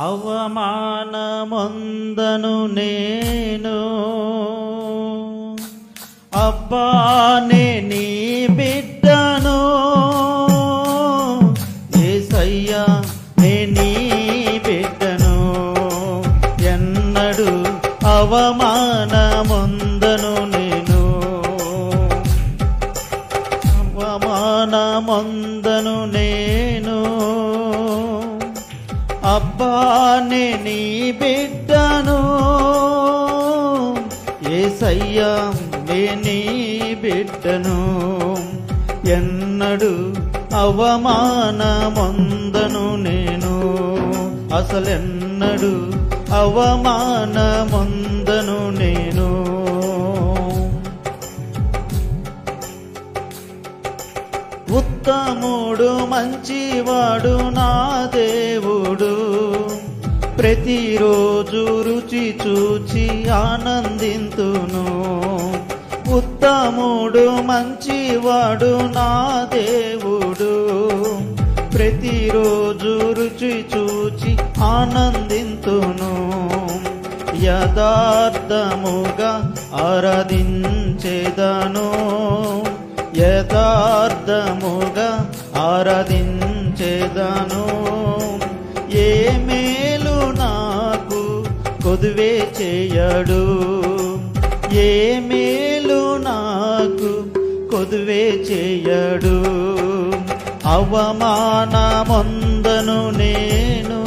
అవమానమొందను నేను, అబ్బా నే నీ బిడ్డను, యేసయ్యా నే నీ బిడ్డను. ఎన్నడు అవమానమొందను నేను, అవమానమొందను నేను, అబ్బా నే నీ బిడ్డను, యేసయ్యా నే నీ బిడ్డను. ఎన్నడు అవమానమొందను నేను, అసలెన్నడు అవమానమొందను నేను. ఉత్తముడు మంచివాడు నా దేవుడు, ప్రతిరోజు రుచి చూచి ఆనందింతును. ఉత్తముడు మంచివాడు నా దేవుడు, ప్రతిరోజు రుచి చూచి ఆనందింతును. యథార్థముగా ఆరాధించేదను, యథార్థముగా ఆరాధించేదను. ఏ మేలు నాకు కొదువే చేయడు, ఏ మేలు నాకు కొదువే చేయడు. అవమానమొందను నేను,